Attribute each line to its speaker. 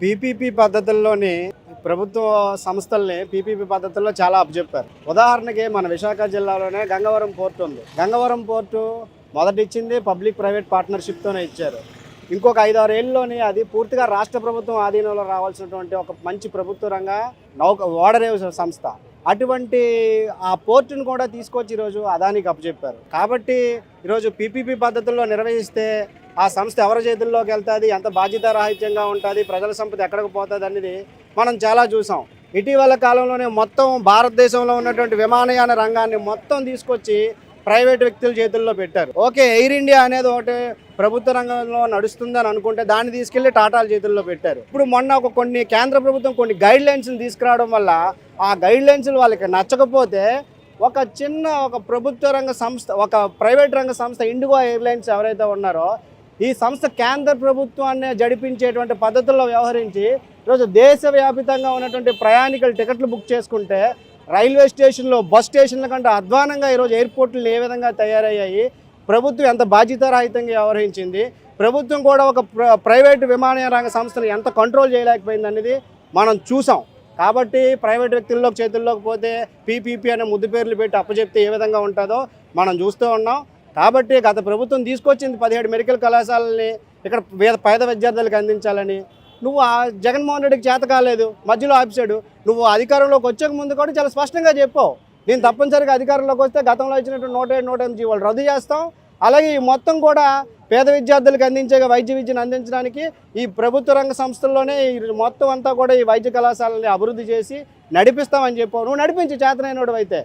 Speaker 1: PPP పద్ధతుల్లోని ప్రభుత్వ సంస్థల్ని PPP పద్ధతుల్లో చాలా అప్పచెప్పారు. ఉదాహరణకి మన విశాఖ జిల్లాలోనే గంగవరం పోర్టు ఉంది. గంగవరం పోర్టు మొదట ఇచ్చింది పబ్లిక్ ప్రైవేట్ పార్ట్నర్షిప్తోనే ఇచ్చారు. ఇంకొక 5-6 ఏళ్ళలోని అది పూర్తిగా రాష్ట్ర ప్రభుత్వం ఆధీనంలో రావాల్సినటువంటి ఒక మంచి ప్రభుత్వ రంగ ఓడరేవు సంస్థ. అటువంటి ఆ పోర్టును కూడా తీసుకొచ్చి ఈరోజు అదానికి అప్పచెప్పారు. కాబట్టి ఈరోజు పీపీపీ పద్ధతుల్లో నిర్వహిస్తే ఆ సంస్థ ఎవరి చేతుల్లోకి వెళ్తుంది, ఎంత బాధ్యతారాహిత్యంగా ఉంటుంది, ప్రజల సంపద ఎక్కడికి పోతుంది అనేది మనం చాలా చూసాం. ఇటీవల కాలంలోనే మొత్తం భారతదేశంలో ఉన్నటువంటి విమానయాన రంగాన్ని మొత్తం తీసుకొచ్చి ప్రైవేట్ వ్యక్తుల చేతుల్లో పెట్టారు. ఓకే, ఎయిర్ ఇండియా అనేది ఒకటి ప్రభుత్వ రంగంలో నడుస్తుందని అనుకుంటే దాన్ని తీసుకెళ్లి టాటాల చేతుల్లో పెట్టారు. ఇప్పుడు మొన్న కొన్ని కేంద్ర ప్రభుత్వం కొన్ని గైడ్ లైన్స్ని తీసుకురావడం వల్ల ఆ గైడ్ లైన్స్లు వాళ్ళకి నచ్చకపోతే ఒక ప్రభుత్వ రంగ సంస్థ, ఒక ప్రైవేట్ రంగ సంస్థ ఇండిగో ఎయిర్లైన్స్ ఎవరైతే ఉన్నారో ఈ సంస్థ కేంద్ర ప్రభుత్వాన్ని జడిపించేటువంటి పద్ధతుల్లో వ్యవహరించి ఈరోజు దేశవ్యాపితంగా ఉన్నటువంటి ప్రయాణికులు టికెట్లు బుక్ చేసుకుంటే రైల్వే స్టేషన్లో, బస్ స్టేషన్ల కంటే అధ్వానంగా ఈరోజు ఎయిర్పోర్ట్లు ఏ విధంగా తయారయ్యాయి, ప్రభుత్వం ఎంత బాధ్యతారహితంగా వ్యవహరించింది, ప్రభుత్వం కూడా ఒక ప్రైవేటు విమానయాన రంగ సంస్థను ఎంత కంట్రోల్ చేయలేకపోయింది అనేది మనం చూసాం. కాబట్టి ప్రైవేట్ వ్యక్తుల్లో చేతుల్లోకి పోతే పీపీపీ అనే ముద్దు పేర్లు పెట్టి అప్పచెప్తే ఏ విధంగా ఉంటుందో మనం చూస్తూ ఉన్నాం. కాబట్టి గత ప్రభుత్వం తీసుకొచ్చింది 17 మెడికల్ కళాశాలని ఇక్కడ పేద విద్యార్థులకు అందించాలని. నువ్వు ఆ జగన్మోహన్ రెడ్డికి చేత కాలేదు, మధ్యలో ఆపిసాడు. నువ్వు అధికారంలోకి వచ్చే ముందు కూడా చాలా స్పష్టంగా చెప్పావు, నేను తప్పనిసరిగా అధికారంలోకి వస్తే గతంలో ఇచ్చినట్టు 107, 108 జీవోలు రద్దు చేస్తాం, అలాగే ఈ మొత్తం కూడా పేద విద్యార్థులకు అందించే వైద్య విద్యను అందించడానికి ఈ ప్రభుత్వ రంగ సంస్థల్లోనే మొత్తం అంతా కూడా ఈ వైద్య కళాశాలని అభివృద్ధి చేసి నడిపిస్తామని చెప్పావు. నువ్వు నడిపించి చేతనైనోడు అయితే